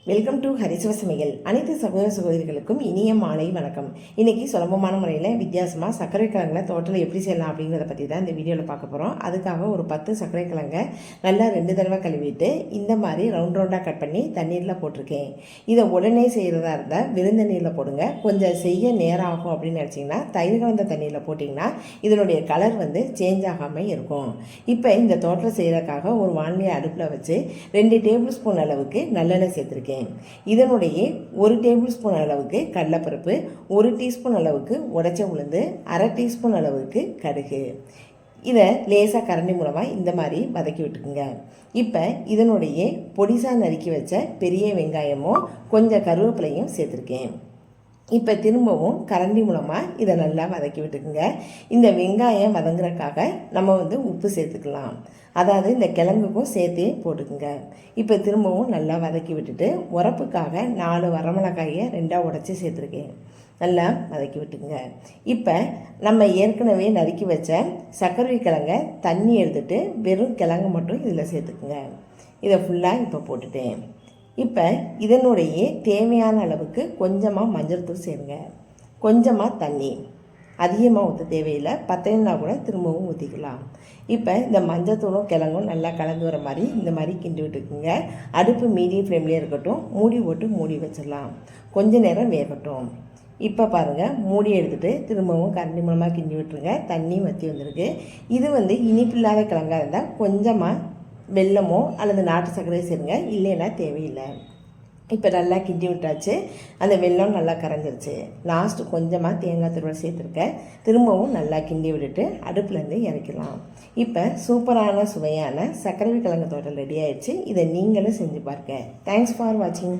Welcome to ஹரிசுவ சமையல். அனைத்து சகோதர சகோதரிகளுக்கும் இனிய மாலை வணக்கம். இன்னைக்கு சுலபமான முறையில் வித்தியாசமாக சர்க்கரை கிழங்குல தோட்டத்தில் எப்படி செய்யலாம் அப்படிங்கிறத பற்றி தான் இந்த வீடியோவில் பார்க்க போகிறோம். அதுக்காக ஒரு 10 சர்க்கரை கிழங்கை நல்லா 2 தடவை கழுவிட்டு இந்த மாதிரி ரவுண்டாக கட் பண்ணி தண்ணீரில் போட்டிருக்கேன். இதை உடனே செய்கிறதா இருந்தால் வெறுந்தண்ணீரில் போடுங்க. கொஞ்சம் செய்ய நேரம் ஆகும் அப்படின்னு நினச்சிங்கன்னா தயிர் கலந்த தண்ணீரில் போட்டிங்கன்னா இதனுடைய கலர் சேஞ்ச் ஆகாமல் இருக்கும். இப்போ இந்த தோட்டத்தில் செய்கிறதுக்காக ஒரு வானிலையை அடுப்பில் வச்சு 2 டேபிள் ஸ்பூன் அளவுக்கு நல்லெண்ணெய் சேர்த்துருக்கேன். இதனுடைய 1 டேபிள் ஸ்பூன் அளவுக்கு கடலைப்பருப்பு, 1 டீஸ்பூன் அளவுக்கு உடைச்ச உளுந்து, 1/2 டீஸ்பூன் அளவுக்கு கடுகு. இதை லேசாக கரண்டி மூலமாக இந்த மாதிரி வதக்கி விட்டுக்குங்க. இப்போ இதனுடைய பொடிசாக நறுக்கி வச்ச பெரிய வெங்காயமும் கொஞ்சம் கருவேப்பிலையும் சேர்த்துருக்கேன். இப்போ திரும்பவும் கரண்டி மூலமாக இதை நல்லா வதக்கி விட்டுக்குங்க. இந்த வெங்காயம் வதங்குறதுக்காக நம்ம உப்பு சேர்த்துக்கலாம். அதாவது இந்த கிழங்குக்கும் சேர்த்து போட்டுக்குங்க. இப்போ திரும்பவும் நல்லா வதக்கி விட்டுட்டு உரப்புக்காக 4 வரமிளகாயை 2ஆக உடச்சி சேர்த்துருக்கேன். நல்லா வதக்கி விட்டுக்குங்க. இப்போ நம்ம ஏற்கனவே நறுக்கி வச்ச சர்க்கரை கிழங்கை தண்ணி எடுத்துட்டு வெறும் கிழங்கு மட்டும் இதில் சேர்த்துக்குங்க. இதை ஃபுல்லாக இப்போ போட்டுட்டேன். இப்போ இதனுடைய தேவையான அளவுக்கு கொஞ்சமாக மஞ்சள் தூள் சேருங்க. கொஞ்சமாக தண்ணி, அதிகமாக ஊற்ற தேவையில்லை. பத்தலைன்னா கூட திரும்பவும் ஊற்றிக்கலாம். இப்போ இந்த மஞ்சள் தூளும் கிழங்கும் நல்லா கலந்து வர மாதிரி இந்த மாதிரி கிண்டி விட்டுக்குங்க. அடுப்பு மீடியம் ஃப்ளேம்லேயே இருக்கட்டும். மூடி போட்டு மூடி வச்சிடலாம். கொஞ்ச நேரம் வேகட்டும். இப்போ பாருங்கள், மூடி எடுத்துகிட்டு திரும்பவும் கரண்டி மூலமாக கிண்டி விட்டுருங்க. தண்ணி வற்றி வந்திருக்கு. இது இனிப்பு இல்லாத கிழங்காக இருந்தால் கொஞ்சமாக வெல்லமோ அல்லது நாட்டு சர்க்கரையோ சேருங்க, இல்லைன்னா தேவையில்லை. இப்போ நல்லா கிண்டி விட்டாச்சு. அந்த வெல்லம் நல்லா கரைஞ்சிருச்சு. லாஸ்ட்டு கொஞ்சமாக தேங்காய் துருவல் சேர்த்துருக்கேன். திரும்பவும் நல்லா கிண்டி விட்டுட்டு அடுப்புலேருந்து இறக்கலாம். இப்போ சூப்பரான சுவையான சர்க்கரை கிழங்கு தோட்டம் ரெடி ஆயிடுச்சு. இதை நீங்களும் செஞ்சு பாருங்க. தேங்க்ஸ் ஃபார் வாட்சிங்.